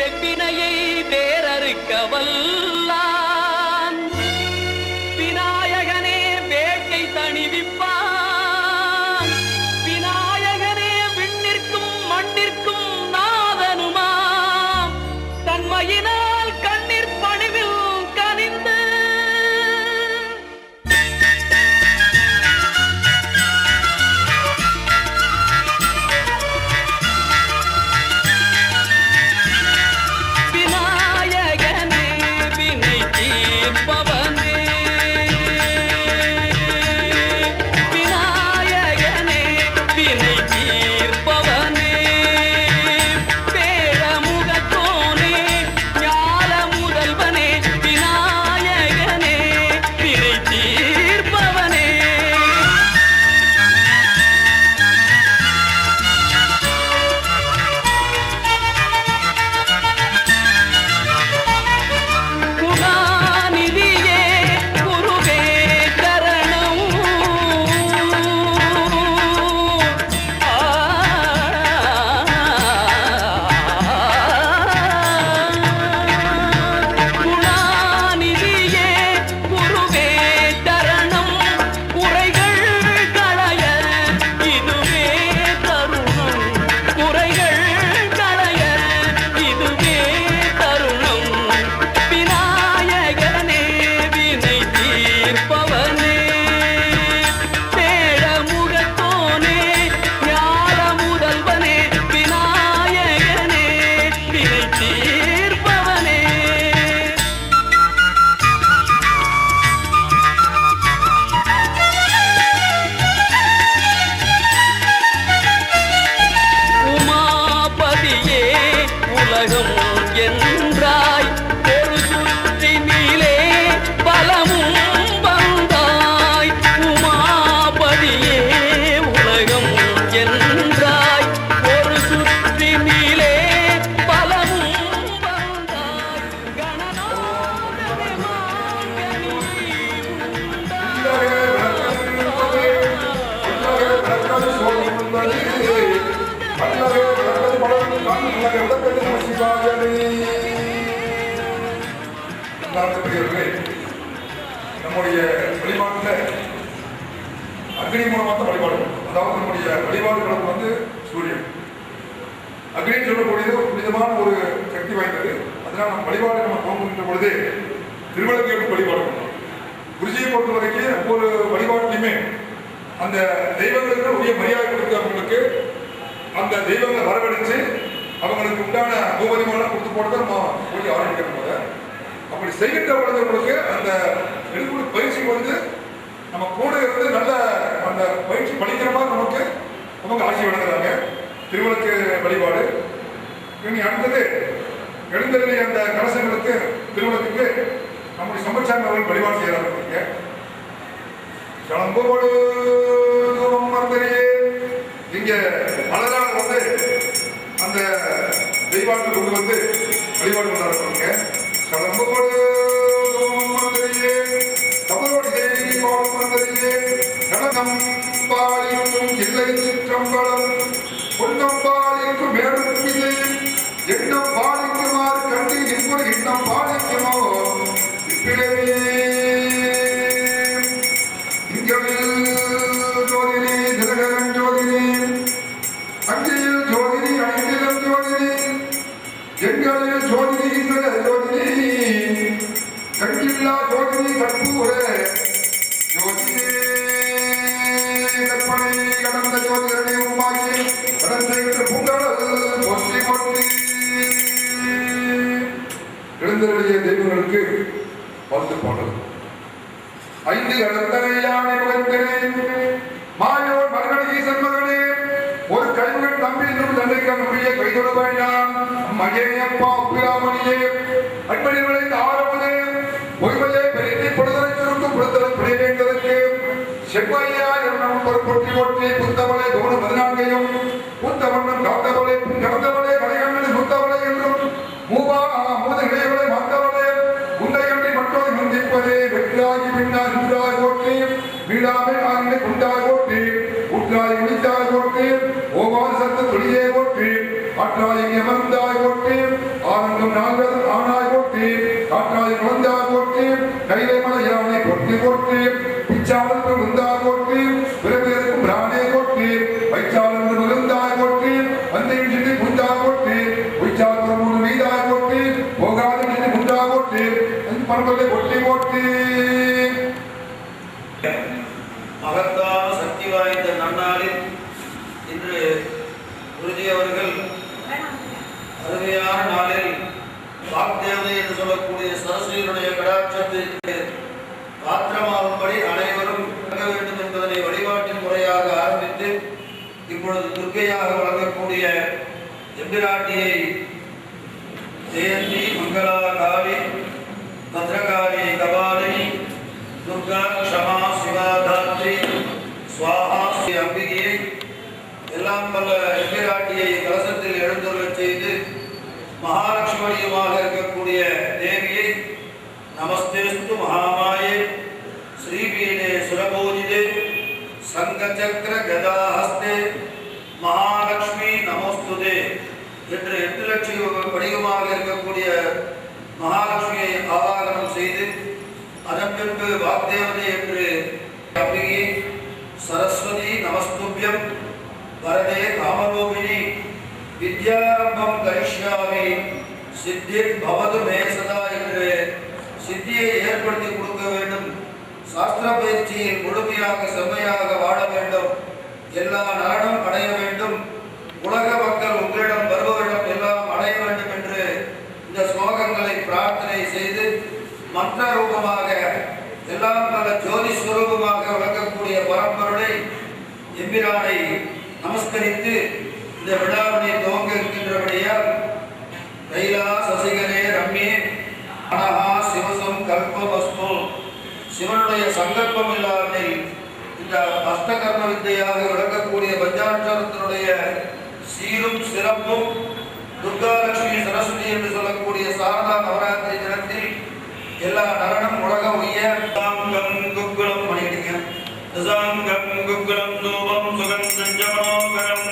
எவ்வினையை வேறறுக்க வல்லான் விநாயகனே வேட்கை தணிவிப்பான். விநாயகனே விண்ணிற்கும் மண்ணிற்கும் நாதனுமாம். தன்மையினால் கண்ணீர் பணிவில் கனிந்து என்றாய் ஒரு சுற்றினிலே பலமும் வந்தாய். உமாபதியே உலகம் என்றாய் ஒரு சுற்றினிலே பலமும் வந்தாய். கணநாதனே மாங்கனி நம்முடைய வழிபாட்டில் அக்னி மூலமாக வழிபாடு. அதாவது நம்முடைய வழிபாடுகளுக்கு வந்து சூரியன் அக்னி சொல்லக்கூடியது ஒரு புனிதமான ஒரு சக்தி வாய்ந்தது. அதனால் நம்ம வழிபாடு நம்ம தோன்றுகின்ற பொழுது திருவிளக்கு வழிபாடு பண்ணணும். குருஜியை பொறுத்த வரைக்கும் ஒவ்வொரு வழிபாட்டிலுமே அந்த தெய்வங்களுக்கு உரிய மரியாதை கொடுத்தவங்களுக்கு அந்த தெய்வங்களை வரவழைச்சு அவங்களுக்கு உண்டான உபரிமானம் கொடுத்து போட்டு நம்ம போய் ஆரம்பிக்கிறோம். அப்படி செய்கின்ற பொழுதுங்களுக்கு அந்த எடுக்கூடிய பயிற்சி வந்து நம்ம கூட இருந்து நல்ல அந்த பயிற்சி படிக்கிற மாதிரி நமக்கு ஆட்சி வழங்குறாங்க. திருவிளக்கு வழிபாடு. இனி அடுத்தது எழுந்தருளி அந்த கலசங்களுக்கு திருவிளக்குக்கு நம்முடைய சம்பச்சாமி அவர்கள் வழிபாடு செய்யறாங்க. கிளம்போடு இங்க மலரால் வந்து அந்த தெய்வாட்டு கொண்டு வந்து வழிபாடு கொண்டாடுறாங்க. கிளம்போடு தமிழோடு கணகம் பாலிக்கும் இல்லை சிற்றம்பலம் பொன்னம் பாலிக்கும் மேலும் எண்ணம் பாலிக்குமாறு கண்டு இப்படி எண்ணம் பாலிக்குமோ இப்பிடவே ஜோதினி தினகரன் ஜோதினி அஞ்சையில் ஜோதினி அனைத்திலும் ஜோதினி எண்களில் ஜோதினி ஜோதினி கண்டில்லா ஜோதினி கற்பூர ஜோதினி கற்பனை கடந்த ஜோதிகரனை உருவாக்கி கடந்த பூங்கடல் போற்றி போற்றி எழுந்தருடைய தெய்வங்களுக்கு வாழ்த்து பாடல். ஐந்து கடத்தனையானை முகத்தினை மாயோர் மகனே ஈசன் மகனே ஒரு கைவுகள் தம்பி இன்னும் தந்தைக்கு நம்பிய கைதொட வேண்டாம். மகேயப்பா உப்பிராமணியே அன்பனை விளைந்த ஆரம்பதே பொய்மையை பெருக்கி பொழுதலை சுருக்கும் பொழுதலை பிடிவேந்ததற்கு செவ்வாயா என்னும் பொறுப்பொட்டி ஓட்டி புத்தவளை கவுன 14ஐயும் புத்தவண்ணம் காத்தவளை கடந்தவளை கலைகண்ணனை முத்தவளை என்றும் மூவா மூத இளையவளை மாத்தவளை உந்தையன்றி மற்றொரு முந்திப்பதே வெற்றாகி பின்னார் உண்டாய் ஓட்டி வீடாமை ஆகினை குண்டாய் ஓட்டி உற்றாய் உளித்தாய் ஓட்டி ஓவான் சத்து தொழிலே ஓட்டி ஆற்றாய் அமர்ந்தாய் ஓட்டி ஆனந்த நால்வரும் ஆனாய் போற்றி காற்றாய் குழந்தாய் போற்றி கைலை மலை யானை போற்றி போற்றி பிச்சாளர் விருந்தாய் போற்றி பிறவியருக்கும் பிராணே போற்றி வைச்சாளர் விருந்தாய் போற்றி வந்தையும் சிந்தி புந்தாய் போற்றி உய்ச்சாளர் மூணு மீதாய் போற்றி போகாத சிந்தி புந்தாய் போற்றி பரம்பரை போற்றி போற்றி. மகத்தான சக்தி வாய்ந்த நன்னாளில் இன்று குருஜி அவர்கள் அருமையான நாளில் வாக்தேவதை என்று சொல்லக்கூடிய சரஸ்வதியுடைய கடாட்சத்திற்கு பாத்திரமாகும்படி அனைவரும் வழங்க வேண்டும் என்பதனை வழிபாட்டின் முறையாக ஆரம்பித்து இப்பொழுது துர்க்கையாக வழங்கக்கூடிய எம்பிராட்டியை ஜெயந்தி மங்களா காளி பத்ரகாளி கபாலினி துர்கா க்ஷமா சிவா தாத்ரி ஸ்வாஹா ஸ்ரீ அம்பிகையை எல்லாம் வல்ல எம்பிராட்டியை கலசத்தில் எழுந்துள்ளச் செய்து மகாலட்சுமியுமாக இருக்கக்கூடிய தேவியை நமஸ்தேஸ்து மகாமாயே ஸ்ரீபீடே சுரபோஜிதே சங்கச்சக்கர கதாஹஸ்தே மகாலட்சுமி நமோஸ்துதே என்று 8 லட்சம் வடிவமாக இருக்கக்கூடிய மகாலட்சுமியை ஆவாகனம் செய்து அதன் பின்பு வாக்தேவதை என்று அம்பிகை சரஸ்வதி நமஸ்துபியம் வரதே காமரூபிணி வித்யாரம்பம் கரிஷ்யாமி சித்திர் பவது மே சதா என்று சித்தியை ஏற்படுத்தி கொடுக்க வேண்டும். சாஸ்திர பயிற்சியில் முழுமையாக செம்மையாக வாழ வேண்டும். எல்லா நலனும் அடைய வேண்டும். உலக மக்கள் உங்களிடம் வருபவரிடம் எல்லாம் அடைய வேண்டும் என்று இந்த ஸ்லோகங்களை பிரார்த்தனை செய்து மந்திர ரூபமாக எல்லாம் பல ஜோதி ஸ்வரூபமாக விளங்கக்கூடிய பரம்பொருளை எம்பிரானை நமஸ்கரித்து இந்த விழாவினை துவங்க இருக்கின்றபடியால் கைலா சசிகரே ரம்யே அனஹா சிவசம் கல்பவஸ்து சிவனுடைய சங்கல்பம் இல்லாமல் இந்த அஷ்டகர்ம வித்தையாக விளங்கக்கூடிய பஞ்சாட்சரத்தினுடைய சீரும் சிறப்பும் துர்காலட்சுமி சரஸ்வதி என்று சொல்லக்கூடிய சாரதா நவராத்திரி தினத்தில் எல்லா நலனும் உலகம் உய்ய சாங்கம் குக்குலம் பண்ணிடுங்க. சாங்கம் குக்குலம் தூபம் சுகந்தம் ஜமனோகரம்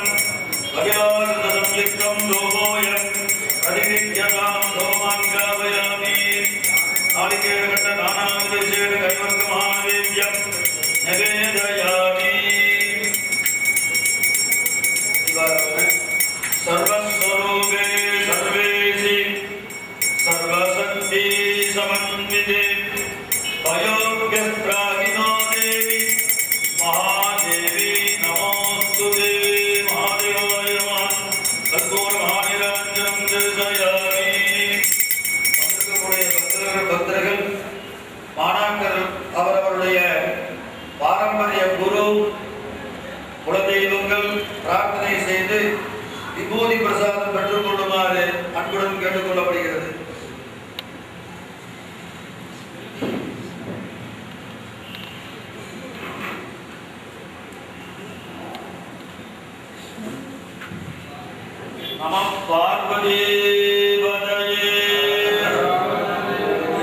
அகிலார்த்த சம்யுக்தம் தூபோயம் அதிவித்யதாம் தோமான் காவயாமி ஆலிகேரகட்ட நானாவித விசேட கைவர்க்க மகாவேத்யம் நிவேதயாமி. சர்வஸ்வரூபே சர்வேசி சர்வசக்தி समन्विते अयोग्यप्रागिनो देवी महादेवी नमोस्तुते महादेवाय नमः तद्गोर महानिरञ्जनं दर्शयामि. பக்தர்கள் மாணாக்கர் அவரவருடைய பாரம்பரிய குரு குலதெய்வங்கள் பிரார்த்தனை செய்து விபூதி பிரசாதம் பெற்றுக் கொள்ளுமாறு அன்புடன் கேட்டுக் கொள்ளப்படுகிறது. நம பார்வதி பதயே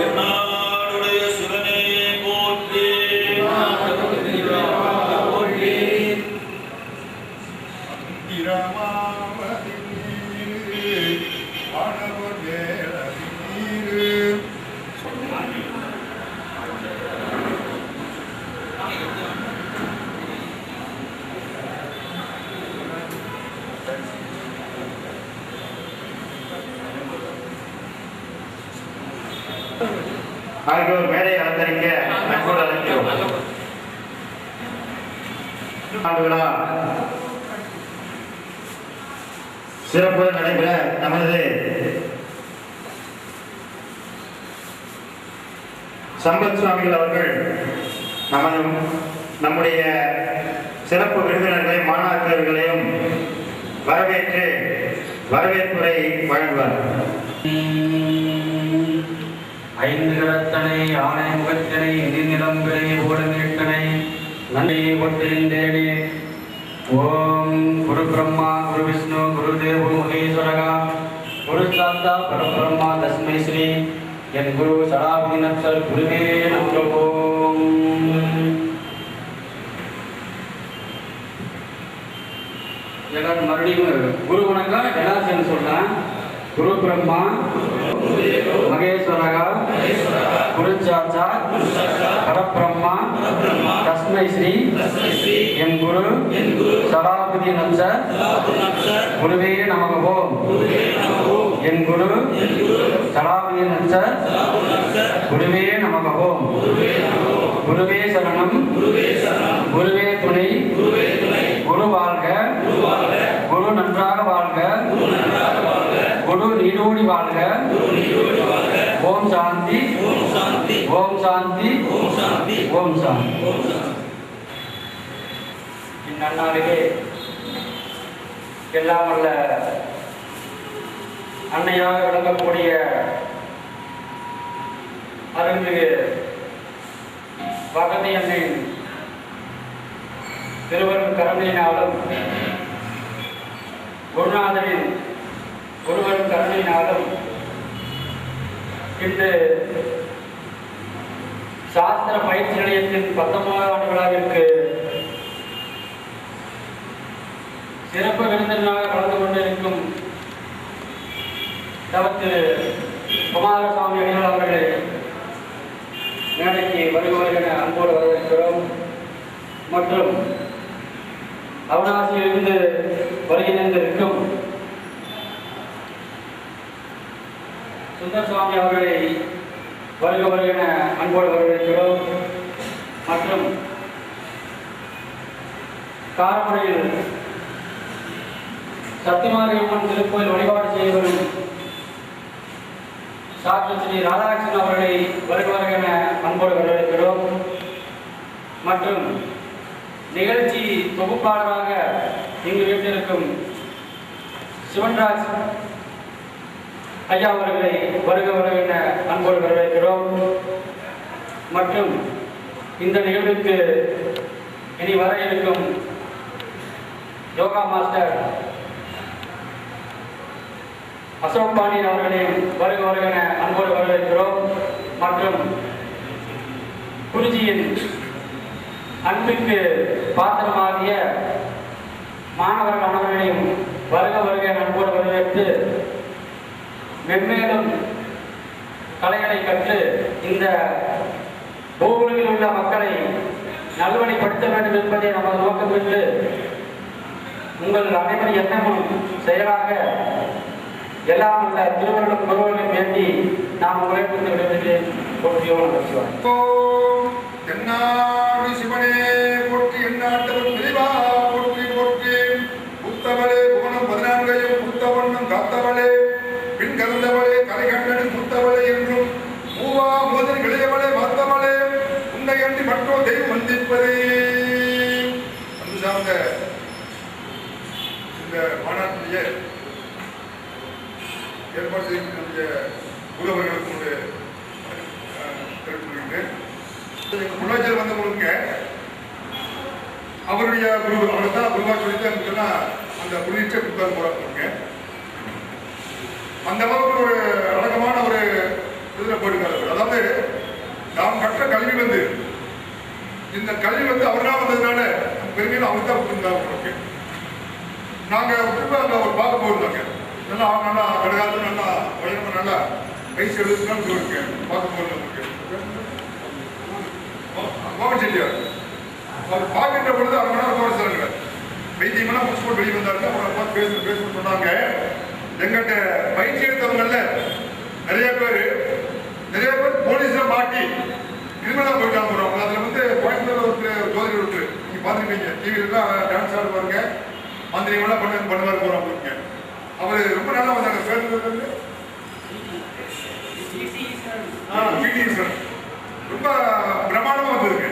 என்னாடுடைய சிவனே போற்றி ஆகியோர் மேடை அலங்கரிக்க அன்போடு அழைக்கிறோம். ஆண்டு விழா சிறப்புடன் நடைபெற நமது சம்பத் சுவாமிகள் அவர்கள் நம்முடைய சிறப்பு விருந்தினர்களையும் மாணாக்கர்களையும் வரவேற்று வரவேற்புரை வழங்குவார். 5 கரத்தனை ஆணை முகத்தனை நிலம்பரை ஓடமேட்டனை நன்மை ஒற்றிருந்தேனே. ஓம் குரு பிரம்மா குரு விஷ்ணு குரு தேவோ மகேஸ்வரகா குரு சாந்தா பரபிரம்மா தஸ்மை ஸ்ரீ என் குரு சடாபிநத்தர் குருவே நமோ. எல்லாரும் மறுபடியும் குரு வணக்கம் எல்லாரும் சொல்றேன். குரு பிரம்மா மகேஸ்வரக குருச்சாச்சா பரபிரம்மா தஸ்மை ஸ்ரீ என் குரு சடாபதி நச்ச குருவே நமக ஓம். என் குரு சடாபதி நச்ச குருவே நமக ஓம். குருவே சரணம் குருவே துணை குரு வாழ்க குரு நன்றாக வாழ்க குரு நீடோடி வாழ்க. ஓம் சாந்தி ஓம் சாந்தி ஓம் சாந்தி. இந்நன்னாளிலே எல்லாம் வல்ல அன்னையாக விளங்கக்கூடிய அருள்மிகு பகவதி அன்னையின் திருவருள் கருணையினாலும் குருநாதரின் ஒருவரும் கருணையினாலும் இன்று சாஸ்திர பயிற்சி நிலையத்தின் 19ஆம் ஆண்டு விழாவிற்கு சிறப்பு விருந்தினராக கலந்து கொண்டிருக்கும் திரு குமாரசாமி அடிகள் அவர்களை மேடைக்கு வருகிற அன்போடு வரவேற்கிறோம். மற்றும் அவிநாசியிலிருந்து வருகின்றிருக்கும் சுந்தர் சுவாமி அவர்களை வருகிற அன்போடு வரவேற்கிறோம். மற்றும் காரமடையில் சத்தியமாரியம்மன் திருக்கோயில் வழிபாடு செய்து வரும் டாக்டர் ஸ்ரீ ராதாகிருஷ்ணன் அவர்களை வருகிற அன்போடு வரவேற்கிறோம். மற்றும் நிகழ்ச்சி தொகுப்பாளராக இங்கு வீட்டிற்கும் சிவன்ராஜ் ஐயா அவர்களை வருகிற அன்போடு வரவேற்கிறோம். மற்றும் இந்த நிகழ்வுக்கு இனி வர இருக்கும் யோகா மாஸ்டர் அசோக் பாண்டியன் அவர்களையும் வருகிற அன்போடு வரவேற்கிறோம். மற்றும் குருஜியின் அன்பிற்கு பாத்திரமாகிய மாணவர்கள் அனைவரையும் வருகிற அன்போடு வரவேற்று மென்மேலும் கலைகளை கற்று இந்த பூவுலகில் உள்ள மக்களை நல்வழிப்படுத்த வேண்டும் என்பதை நமது நோக்கம் என்று உங்கள் அனைவரும் எண்ணமும் செயலாக எல்லாம் உள்ள திருவள்ளுவர் குருவர்களும் வேண்டி நாம் உரையாற்றி விடுவதில் போற்றியோடு வச்சுவார். தென்னாடு சிவனே போற்றி எந்நாட்டவர் தெளிவா போற்றி போற்றி. புத்தவளே புவனம் 14ஐயும் புத்தவண்ணம் காத்தவளே பின் கலந்தவளே கலை கண்டனும் புத்தவளே என்றும் மூவா மோதல் விளையவளே மாத்தவளே உன்னை அன்றி மற்றோ தெய்வம் வந்திப்பதே. அன்பு சார்ந்த இந்த மாநாட்டிலேயே ஏற்பாடு செய்யக்கூடிய உறவர்களுக்கு தெரிவித்துள்ளேன். முன்னாள் வந்தவங்களுக்கு அவருடைய குரு அவரை தான் குருவா சொல்லிட்டு அந்த குருச்ச புத்தகம் போறாங்க. அந்த அளவுக்கு ஒரு அடக்கமான ஒரு இதில் போயிருக்காரு. அதாவது நாம் கற்ற கல்வி வந்து இந்த கல்வி வந்து அவர்களாக வந்ததுனால பெருமையில அவங்க தான் கொடுத்துருந்தாங்க. நாங்கள் திரும்ப அங்கே ஒரு பார்க்க போயிருந்தாங்க. நல்லா அவங்க நல்லா கடைகாலத்தில் நல்லா உயரமாக நல்லா வயசு எழுதுனாலும் சொல்லியிருக்கேன். பார்க்க போயிருந்தாங்க கோவன் செட்டியார். அவர் பார்க்கின்ற பொழுது அவங்க நேரம் கோவன் சாருங்க வைத்தியமெல்லாம் முடிச்சு போட்டு வெளியே வந்தாங்க. அவரை பார்த்து பேசணும்னு சொன்னாங்க. எங்கிட்ட பயிற்சி எடுத்தவங்கல்ல நிறைய பேர் போலீஸ்ல மாட்டி கிரிமினலா போயிட்டாங்க போறவங்க. அதுல வந்து கோயம்புத்தூர்ல ஒரு ஜோதிடர் இருக்கு. நீங்க பாத்துருப்பீங்க டிவிலாம் டான்ஸ் ஆடுவாருங்க, மந்திரிகள்லாம் பண்ணுவாரு போறவங்க. அவரு ரொம்ப நல்லா வந்தாங்க. ரொம்ப பிரமாண்டமா வந்திருக்கு.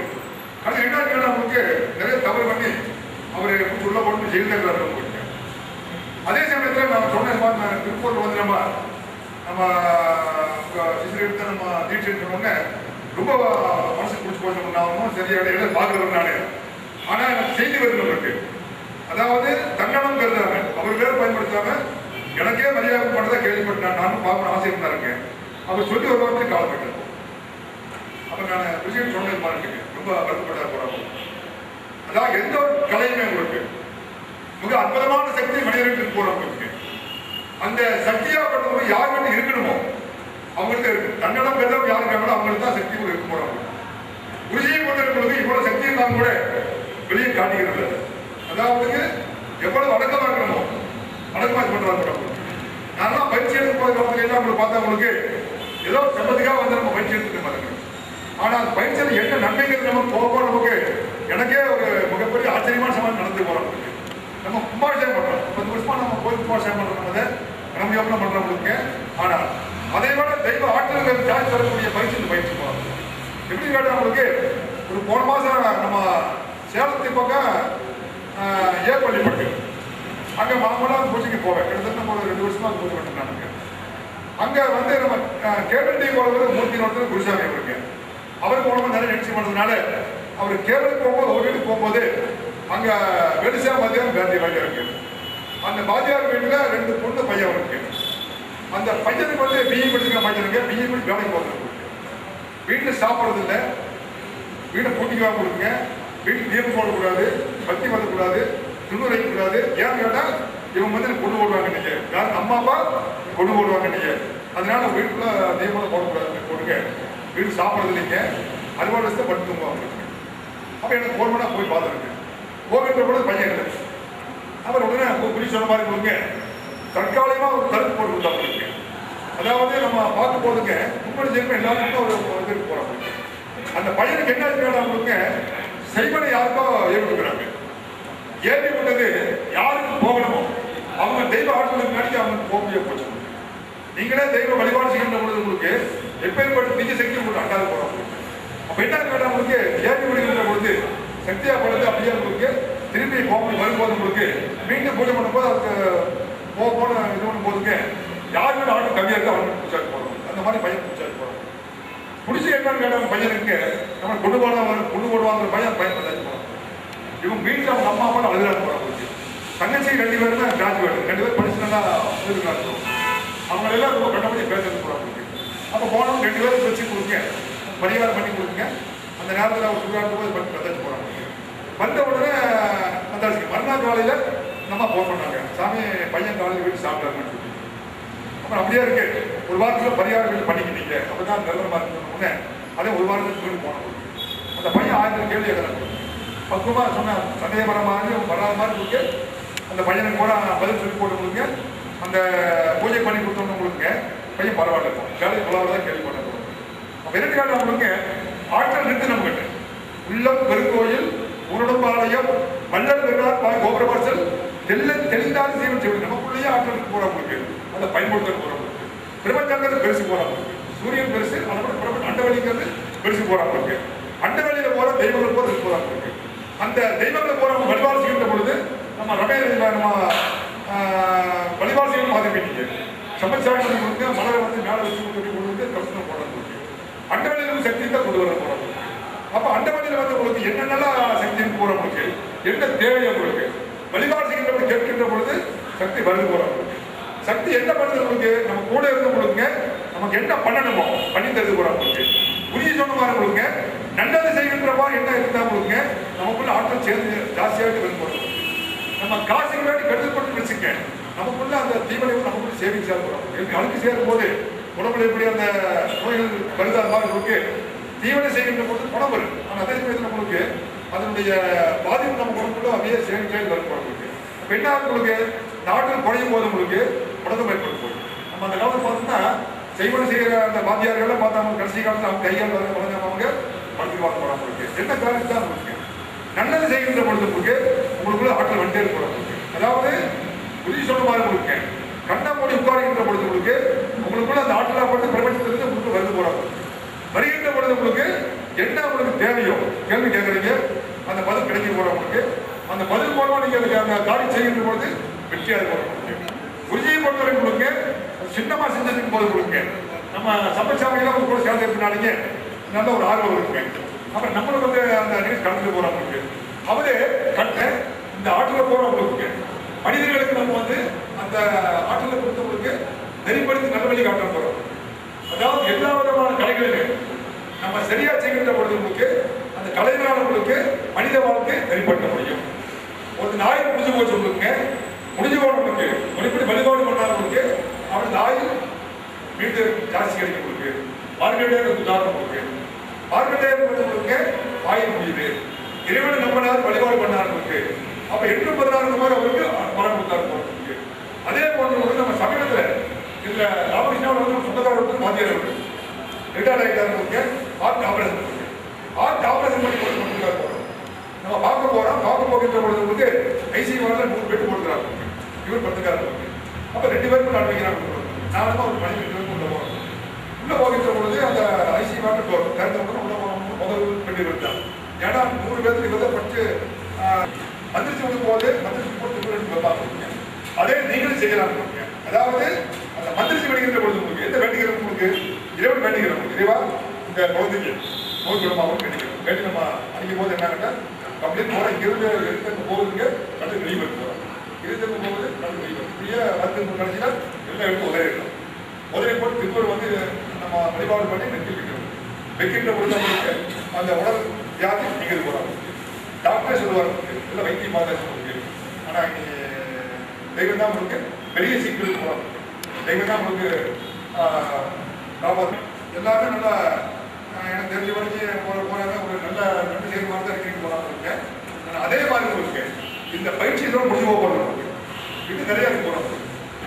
அது என்ன அவங்களுக்கு நிறைய தவறு பண்ணி அவரு உள்ள போட்டு ஜெயில் தருவாரு. அதே சமயத்தில் நான் சொன்ன திருப்பூர் வந்து நம்ம சிசில் எடுத்து நம்ம தீட்சை சொன்னோன்னே ரொம்ப மனசுக்கு பிடிச்சி போச்சு. நான் சரியான இடம் பார்க்குறேன் நானே. ஆனால் எனக்கு செய்தி வருது நம்மளுக்கு. அதாவது தன்னடம் கருதாங்க. அவர் பேர் பயன்படுத்தாம எனக்கே மரியாதை பண்ணதான் கேள்விப்பட்டேன். நானும் பார்க்கணும் ஆசை இருந்தாருங்க. அவர் சொல்லி ஒரு வாரத்துக்கு காலப்பட்டேன். அப்போ நான் விஷயம் சொன்னது பாருங்க ரொம்ப வருத்தப்பட்டா போறாங்க. அதாவது எந்த ஒரு கலையுமே உங்களுக்கு மிக அற்புதமான சக்தி மனிதர்களுக்கு போறவங்களுக்கு. அந்த சக்தியாகப்பட்டவங்க யார்கிட்ட இருக்கணுமோ அவங்களுக்கு தன்னடம் பெறும் யார் இருக்காங்களோ அவங்களுக்கு தான் சக்தி கூட இருக்க போறாங்க. குருஜியை கொண்டிருக்கிறது இவ்வளவு சக்தி இருந்தாலும் கூட வெளியே காட்டுகிறது. அதாவது எவ்வளவு அடக்கமா இருக்கணுமோ அடக்கமா பண்றாங்க. நான் பயிற்சி எடுத்து போகிற எல்லாம் உங்களுக்கு பார்த்தா உங்களுக்கு ஏதோ சம்பத்துக்காக வந்து நம்ம பயிற்சி எடுத்துக்க மாட்டேங்க. ஆனால் பயிற்சியில் என்ன நன்மைகள் நம்ம போக நமக்கு எனக்கே ஒரு மிகப்பெரிய ஆச்சரியமான சமாளம் நடந்து போறோம். நம்ம கும்பாபிஷேகம் பண்றோம், 10 வருஷமா நம்ம கோயில் கும்பாபிஷேகம் பண்றோம், அதை நம்ம பண்றவங்களுக்கு. ஆனால் அதை விட தெய்வ ஆற்றல்கள் ஜாஸ்தி தரக்கூடிய பயிற்சி பயிற்சி போறோம். எப்படி கேட்டா உங்களுக்கு ஒரு போன மாசம் நம்ம சேலத்தை பக்கம் ஏற்பள்ளி பட்டு அங்க மாமலாம் பூஜைக்கு போவேன். கிட்டத்தட்ட நம்ம 2 வருஷமா பூஜை பண்ணிருக்காங்க. அங்க வந்து நம்ம கேபிள் போறது மூர்த்தி ஒருத்தர் குருசாமி அவருக்கு அவருக்கு உடம்பு நிறைய நிகழ்ச்சி பண்ணதுனால அவர் கேபிளுக்கு போகும்போது ஒரு வீட்டுக்கு போகும்போது அங்க வெடிசா மத்தியானம் பேந்தி வாங்கி இருக்கு. அந்த பாத்தியார் வீட்டுல 2 பொண்ணு பையன் இருக்கு. அந்த பையனுக்கு வந்து பிஇ படிக்கிற பையனுக்கு பிஇ படி வேலைக்கு போகிறது. வீட்டில் சாப்பிட்றது இல்லை, வீட்டை பூட்டிக்கா கொடுங்க, வீட்டுக்கு தீர்ப்பு போடக்கூடாது, பத்தி வரக்கூடாது, துணு வைக்கக்கூடாது. ஏன்னு கேட்டால் இவங்க வந்து கொண்டு போடுவாங்க நீங்க யாரும் அம்மா அப்பா கொண்டு போடுவாங்க நீங்க. அதனால வீட்டுல தீபம் போடக்கூடாது போடுங்க. வீடு சாப்பிட்றது இல்லைங்க, அறுபது வருஷத்தை படுத்துவாங்க. அப்போ எனக்கு கோர்மனா போய் பார்த்துருக்கு. கோவின்ற கூட பையன் இல்லை. அவர் உடனே புரிய சொன்ன மாதிரி கொடுங்க, தற்காலிகமாக ஒரு தடுப்பு போட்டு கொடுத்தாங்க. அதாவது நம்ம பார்க்க போதுங்க முன்னாடி ஜென்மம் எல்லாருக்கும் ஒரு இதுக்கு போறாங்க. அந்த பையனுக்கு என்ன இருக்காங்க அவங்களுக்கு செய்வனை யாருக்கோ ஏவி கொடுக்குறாங்க. ஏவி விட்டது யாருக்கு போகணுமோ அவங்க தெய்வ ஆட்களுக்கு முன்னாடி அவங்களுக்கு போக முடிய போச்சு. நீங்களே தெய்வ வழிபாடு செய்கின்ற பொழுது உங்களுக்கு எப்பேற்பட்ட நிஜ சக்தி உங்களுக்கு அண்டாது போறாங்க. அப்ப என்ன கேட்டா உங்களுக்கு ஏவி விடுகின்ற பொழுது சக்தியா படுது அப்படியே உங்களுக்கு திரும்பி வரும்போது உங்களுக்கு மீண்டும் பூஜை பண்ணும்போது அதுக்கு போன இது பண்ணும் போதுங்க யாருமே ஆட்டு கம்மியா இருக்கு அவனுக்கு பூச்சாச்சு போறோம். அந்த மாதிரி பையன் பூச்சாச்சு போறோம். புடிச்சு என்னன்னு கேட்டாங்க பையனுக்கு நம்ம கொண்டு போடுவாங்க பையன் பயன்படுத்தாச்சு போறோம். இவங்க வீட்டில் அவங்க அம்மா அப்பா அழுகிறாங்க போறாங்க. தங்கச்சி 2 பேரும் தான் கிராஜுவேட், 2 பேரும் படிச்சு நல்லா இருக்காங்க. அவங்க எல்லாம் ரொம்ப கண்டபடி பேசுறது போறாங்க. அப்போ போனவங்க 2 பேரும் வச்சு கொடுங்க, பரிகாரம் பண்ணி கொடுங்க. அந்த நேரத்தில் அவர் சுகாதாரம் போது பண்ணி பத்தாச்சு போறாங்க. வந்த உடனே வந்தாச்சு. மறுநாள் காலையில நம்ம போன் பண்ணாங்க, சாமி பையன் காலையில் வீட்டு சாப்பிட்டாருன்னு சொல்லி. அப்புறம் அப்படியே இருக்கு, ஒரு வாரத்தில் பரிகாரங்கள் பண்ணிக்கிட்டீங்க அப்பதான் நிலவரமா இருக்கணும்னு அதே ஒரு வாரத்துக்கு வீடு போனோம். அந்த பையன் 1000 கேள்வி எழுதுறாங்க. பக்குவமா சொன்ன சந்தேகப்பட மாதிரி வராத மாதிரி இருக்கு. அந்த பையனுக்கு கூட பதில் சொல்லி போட்டு கொடுங்க. அந்த பூஜை பண்ணி கொடுத்தோம்னு கொடுங்க. பையன் பரவாயில்ல இருக்கும், வேலை கொள்ளாதான் கேள்வி பண்ண போகிறோம். அப்போ என்ன காரணம் உங்களுக்கு ஆற்றல் நிறுத்து நம்ம கிட்ட உள்ளம் பெருங்கோயில் உருடம்பாளையம் மல்லர் வெள்ளார் கோபுரவாசல் தெளிந்தால் சீவன் செய்வது நமக்குள்ளேயே ஆற்றலுக்கு போற உங்களுக்கு அதை பயன்படுத்த போறோம். பிரபஞ்சங்கிறது பெருசு போறாங்க, சூரியன் பெருசு, அதோட அண்டவெளிங்கிறது பெருசு போறாங்க. அண்டவெளியில போற தெய்வங்கள் போற போறாங்க. அந்த தெய்வங்களை போறவங்க வழிபாடு செய்கின்ற பொழுது நம்ம நம்ம வழிபாடு செய்யணும் பார்த்துருப்பீங்க. சமைச்சாங்க கொடுங்க, மலரை வந்து மேலே வச்சு கொடுத்து கஷ்டம் போடுறது. அண்டவெளியில சக்தி தான் கொண்டு வர போறாங்க. அப்ப அண்டவெளியில வந்து உங்களுக்கு என்னென்னலாம் சக்தி போறவங்களுக்கு என்ன தேவை உங்களுக்கு வழிபாடு செய்கின்ற கேட்கின்ற பொழுது சக்தி வருது போறாங்க. சக்தி என்ன பண்ணுறது உங்களுக்கு நம்ம கூட இருந்து கொடுங்க, நமக்கு என்ன பண்ணணுமோ பண்ணி தருது போறாங்க. புரிய சொன்ன மாதிரி கொடுங்க, நல்லது செய்கின்றவா என்ன இருந்தா கொடுங்க, நமக்குள்ள ஆற்றல் சேர்ந்து ஜாஸ்தியாக விரும்புறோம். நம்ம காசுக்கு வேண்டி கருத்து பண்ணி வச்சுக்க நமக்குள்ள அந்த தீவனையும் நமக்குள்ள சேவிங் சேர்க்கிறோம். அழுக்கு சேரும் போது உடம்புல எப்படி அந்த நோய்கள் வருது அது மாதிரி இருக்கு. தீவனை செய்கின்ற பொழுது குணம் வரும். ஆனால் அதே சமயத்தில் நம்மளுக்கு அதனுடைய பாதிப்பு நம்ம உடம்புக்குள்ள அப்படியே சேமிச்சு வரும்போது இப்போ என்ன உங்களுக்கு நாட்டில் குறையும் போது உங்களுக்கு உடம்பு ஏற்பட்டு போகுது. நம்ம அந்த காலத்தில் பார்த்தோம்னா செய்வனை செய்கிற அந்த வாத்தியார்கள்லாம் பார்த்தா கடைசி காலத்தில் அவங்க கையால் அவங்க படுத்துக்குவாங்க போகிறாங்க. உங்களுக்கு என்ன காரணம் தான் உங்களுக்கு நல்லது செய்கின்ற பொழுது உங்களுக்குள்ள ஆற்றல் வந்துட்டே இருக்கிறோம். அதாவது புரிய சொல்ல மாதிரி உங்களுக்கு கண்ணா மூடி உட்காருகின்ற பொழுது உங்களுக்குள்ள அந்த ஆற்றலாக பட்டு பிரபஞ்சத்திலிருந்து உங்களுக்கு வருது போறாங்க. வருகின்ற பொழுது உங்களுக்கு என்ன உங்களுக்கு தேவையோ கேள்வி கேட்குறீங்க, அந்த பதில் கிடைக்க போற உங்களுக்கு அந்த பதில் மூலமா நீங்க அந்த காரியம் செய்கின்ற பொழுது வெற்றியாக போற உங்களுக்கு குருஜியை பொறுத்தவரை உங்களுக்கு சின்னமா செஞ்சதுக்கு போது கொடுங்க. நம்ம சமைச்சாமையெல்லாம் உங்க கூட சேர்ந்து பின்னாடிங்க நல்ல ஒரு ஆர்வம் இருக்குங்க. அப்புறம் நம்மளுக்கு வந்து அந்த நிகழ்ச்சி கலந்து போறவங்களுக்கு அவரு கட்ட இந்த ஆற்றல போறவங்களுக்கு மனிதர்களுக்கு நம்ம வந்து அந்த ஆற்றலை கொடுத்தவங்களுக்கு நெறிப்படுத்தி நல்ல வழி காட்ட போறோம். அதாவது எல்லா விதமான கலைகளிலும் நம்ம சரியா செய்கின்ற பொழுது அந்த கலைஞரான உங்களுக்கு மனித வாழ்க்கை நெறிப்படுத்த முடியும். ஒரு நாய் முடிஞ்சு போச்சு உங்களுக்கு முடிஞ்சு போனவங்களுக்கு மறுபடி வழிபாடு பண்ணாதவங்களுக்கு மார்க்கண்டேயர் உதாரணம் இருக்கு. மார்க்கண்டேயர் உங்களுக்கு ஆயுள் முடியுது, இறைவனை நம்பினார் வழிபாடு பண்ணார் இருக்கு. அப்ப 8 16 அவருக்கு பலம் கொடுத்தாரு இருக்கு. அதே போன்று நம்ம சமீபத்துல இதுல ராமகிருஷ்ணாவில் வந்து சொந்தக்காரருக்கு வாத்தியார் இருக்கு, ரிட்டையர்ட் ஆகிட்டாரு இருக்கு. ஹார்ட் ஆபரேஷன் இருக்கு, ஹார்ட் ஆபரேஷன் பண்ணி கொடுத்துருக்காரு போறோம். நம்ம பார்க்க போகின்ற பொழுது உங்களுக்கு ஐசியூ வார்டில் 3 பெட் கொடுக்குறாரு, இவர் படுத்துக்காரு. அப்ப 2 பேருக்கு நான் வைக்கிறாங்க, நானும் ஒரு மணி 2 பேருக்கு உள்ள போறோம். உள்ள போகின்ற பொழுது அந்த ஐசியூ வார்டு திறந்த உடனே உள்ள போகணும், முதல் பெட்டி கொடுத்தாங்க. ஏன்னா 100 பேருக்கு இவரை பட்டு மந்திரிச்சு விடும் போது மந்திரிச்சு போட்டு பார்த்துருக்கீங்க. அதே நீங்களும் செய்யலாம். அதாவது அந்த மந்திரிச்சு வேண்டுகின்ற பொழுது உங்களுக்கு எந்த வேண்டுகிறது, உங்களுக்கு இறைவன் வேண்டுகிறோம். இறைவா இந்த குழந்தைக்கு நோய் குணமாகவும் வேண்டிக்கிறோம். வேண்டி நம்ம அடிக்கும் போது என்ன கம்ப்ளீட் போகிற இங்கிருந்து எடுத்து போகுதுங்க, கண்டு வெளியே போகிறோம். இருந்து போகுது கண்டு வெளியே இப்படியே வந்து கடைசியில் எல்லாம் எடுத்து உதவிடலாம். உதவி போட்டு திருப்பூர் வந்து நம்ம வழிபாடு பண்ணி நெற்றி வைக்கிறோம். வைக்கின்ற பொழுது அவங்களுக்கு அந்த உடல் வியாதி நீங்கள் போகிறாங்க. டாக்டரே சொல்லுவார் இல்லை வைத்தியம் பார்த்தா சொல்லுங்க. ஆனால் இன்னைக்கு தெய்வம் தான் உங்களுக்கு பெரிய சீக்கிரம் போகிறாங்க. தெய்வம் தான் உங்களுக்கு காப்பாற்று. எல்லாருமே நல்லா எனக்கு தெரிஞ்ச வரைக்கும் போகிறாங்க. ஒரு நல்ல நன்மை செய்கிற மாதிரி தான் இருக்கீங்க போகிறாங்க இருக்கேன். ஆனால் அதே மாதிரி உங்களுக்கு இந்த பயிற்சி இதோட முடிவு போகிறாங்க. இது நிறையா போகிறாங்க.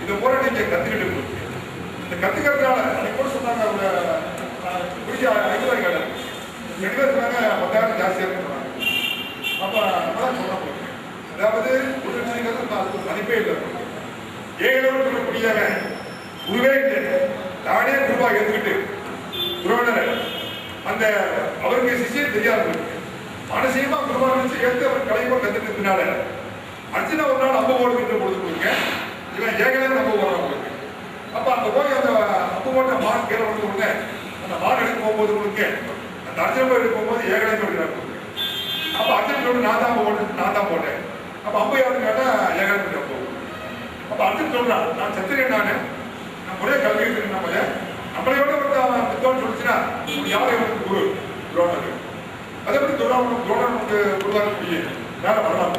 இதை போகிற நீங்கள் கற்றுக்கிட்டு இருக்கு. இந்த கற்றுக்கிறதுனால அன்னைக்கு கூட சொன்னாங்க, அவங்க பிடிச்ச 5 ரூபாய் கடை 2 பேர் சொன்னாங்க 10,000 ஜாஸ்தியாக இருக்குன்னு. அப்போ அதான் சொல்கிறோம். அதாவது உடனடிங்கிறது அதுக்கு மதிப்பே இல்லை. ஏழவர் சொல்லக்கூடிய குருவே இல்லை, நானே குருவாக ஏற்றுக்கிட்டு குருவனரை அந்த அவருக்கு சிஷியர் தெரியாது மனசீகமா குருவாக நினைச்சு ஏற்று அவர் கலைப்போ கற்றுக்கிறதுனால அர்ஜுனா ஒரு நாள் அம்பு போடுகின்ற பொழுது கொடுங்க, இவன் ஏகனவே அம்பு போடுறான் உங்களுக்கு. அப்போ அங்கே போய் அந்த அம்பு போட்ட மான் கீழே வந்து உடனே அந்த மான் எடுக்க போகும்போது உங்களுக்கு அந்த அர்ஜுன போய் எடுக்க போகும்போது ஏகனவே போடுகிறார் உங்களுக்கு. அப்போ அர்ஜுன் சொல்லி நான் தான் போட்டேன். அப்போ அம்பு யாருன்னு கேட்டால் ஏகனவே அம்பு. அப்போ அர்ஜுன் சொல்றான், நான் சத்திரியன், நான் ஒரே கல்வி இருக்கிறேன். நம்மளையோட வித்வான் சொல்லிச்சுன்னா யாரை வந்து குரு துரோணர். அதே மாதிரி துரோணனுக்கு குருவாக முடியும் வேலை வரலாம்.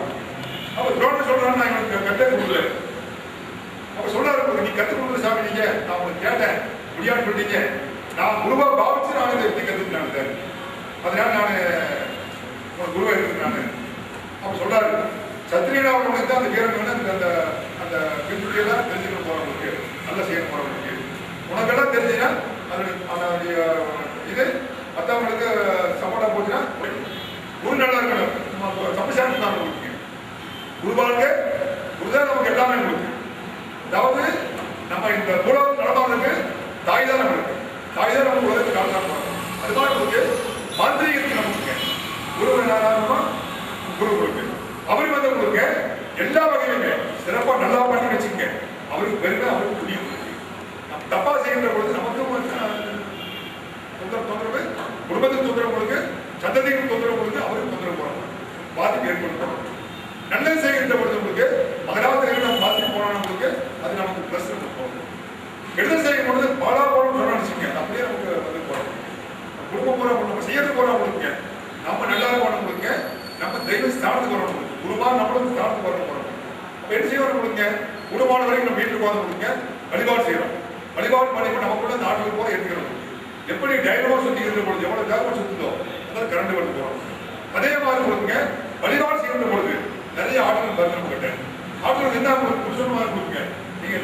அப்போ துரோணர் சொல்றான்னு நான் எங்களுக்கு கற்றுக் கொடுக்கல. அப்போ சொல்றாரு, நீ கற்றுக் கொடுக்கல சாமி, நீங்க நான் உங்களுக்கு கேட்டேன் முடியான்னு சொல்லிட்டீங்க. நான் குருவா பாவிச்சு நான் இதை எப்படி கற்றுக்கிட்டாங்க, அதனால நான் உங்களுக்கு குருவா இருக்கிறேன். அப்போ சொல்றாரு, சத்திரியனாக தான் அந்த வீரன் வந்து அந்த அந்த பின்புற்றியெல்லாம் தெரிஞ்சுக்கிட்டு போறவங்களுக்கு நல்லா செய்ய போறவங்களுக்கு உனக்கெல்லாம் தெரிஞ்சுன்னா அதனுடைய இது மற்றவங்களுக்கு சப்போர்ட்டா போச்சுன்னா குரு நல்லா இருக்கணும். நம்ம சமசாரம் தான் கொடுக்கு குருவாளுக்கு குருதான் நமக்கு எல்லாமே கொடுக்கு. அதாவது நம்ம இந்த மூலம் நடமாடுறதுக்கு தாய் தான் நம்மளுக்கு, தாய் தான் நம்ம உலகத்துக்கு காலத்தான் போறோம். அது மாதிரி உங்களுக்கு மாந்திரிகத்துக்கு நமக்கு குரு என்ன குரு கொடுக்கு. அவருக்கு வந்து உங்களுக்கு எல்லா வகையிலுமே சிறப்பா நல்லா பண்ணி வச்சுக்க. அவருக்கு பெருமை, அவருக்கு புரியும். தப்பா செய்கின்ற பொழுது நமக்கும் தொந்தரவு, குடும்பத்துக்கு தொந்தரவு கொடுக்கு, சந்ததிக்கு தொந்தரவு கொடுக்கு, அவருக்கு தொந்தரவு போறாங்க, பாதிப்பு ஏற்படுத்தும். நல்லது செய்கின்ற பொழுது உங்களுக்கு மகராவது நம்ம பாதிப்பு போனா உங்களுக்கு அது நமக்கு பிளஸ் போகும். கெடுதல் செய்யும் பொழுது பாலா போறோம் சொன்னாச்சுங்க, அப்படியே நமக்கு வந்து போறோம். குடும்பம் போறோம், நம்ம செய்யறது போறோம் கொடுங்க, நம்ம நல்லா போறோம் கொடுங்க, நம்ம தெய்வ ஸ்தானத்துக்கு வரணும். குருவா நம்மளும் ஸ்தானத்துக்கு வரணும் போறோம். அப்ப என்ன செய்யணும் கொடுங்க, குடும்பமான வரைக்கும் நம்ம வீட்டுக்கு போகாத கொடுங்க, வழிபாடு செய்யறோம். வழிபாடு பண்ணி நமக்குள்ள நாட்டுக்கு போற எடுத்துக்கிறோம். எப்படி டைனமோ சுத்திக்கிற பொழுது எவ்வளவு வேகமா சுத்துதோ அதாவது கரண்ட் வந்து போறோம். அதே மாதிரி கொடுங்க, வழிபாடு செய்கின்ற பொழுது நிறைய ஆற்றல் வருது கிட்ட. ஆற்றல் என்ன புருஷனமாக கொடுங்க, நீங்க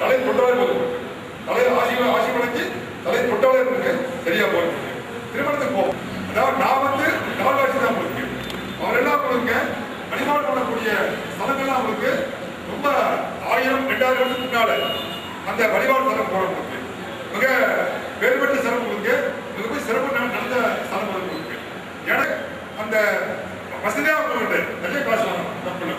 தலை தொட்டாலே போதும், தலையை ஆசி வளைச்சு தலை தொட்டாலே கொடுங்க, சரியா போகுது. திருமணத்துக்கு போகும், அதாவது நான் வந்து கால்வாசி தான் கொடுங்க. அவர் என்ன கொடுங்க, வழிபாடு பண்ணக்கூடிய ஸ்தலங்கள்லாம் அவங்களுக்கு ரொம்ப 1000 2000 வருஷத்துக்கு முன்னால அந்த வழிபாடு ஸ்தலம் போறவங்களுக்கு மிக வேறுபட்ட ஸ்தலம் கொடுங்க, மிக சிறப்பு நடந்த ஸ்தலம் கொடுங்க. எனக்கு அந்த வசதியாக அவங்ககிட்ட நிறைய காசு வாங்கணும் தப்புல,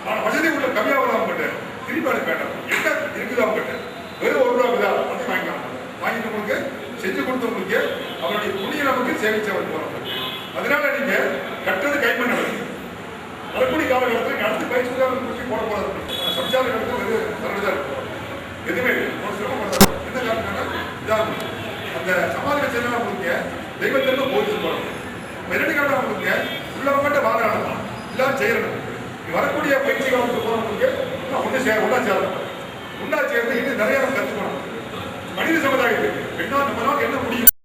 ஆனால் வசதி உள்ள கம்மியாக வர அவங்ககிட்ட திருப்பி அனுப்ப வேண்டாம். என்ன இருக்குது அவங்ககிட்ட வெறும் 1 ரூபா விதா அப்படி வாங்கிக்கலாம். வாங்கிட்டு உங்களுக்கு செஞ்சு கொடுத்தவங்களுக்கு அவருடைய புண்ணிய நமக்கு சேமிச்சவர் போறவங்களுக்கு. அதனால நீங்க கட்டுறது கைப்பண்ணவர் வரக்கூடிய காலகட்டத்தில் அடுத்து பயிற்சியாக குறிச்சி போட போறது சம்சார காலத்தில் வெறும் சரணிதான் இருக்கும். எதுவுமே ஒரு சிரமப்படுறாரு. என்ன காரணம் இதாக அந்த சமாதி வச்சதுனால உங்களுக்கு தெய்வத்திலிருந்து போயிட்டு போறோம். இரண்டு காலம் உங்களுக்கு உள்ளவங்கிட்ட வாதாடலாம், எல்லாம் செய்யணும். வரக்கூடிய பயிற்சி காலத்துக்கு போறவங்களுக்கு ஒன்றா சேரணும். ஒன்றா சேர்ந்து இன்னும் நிறைய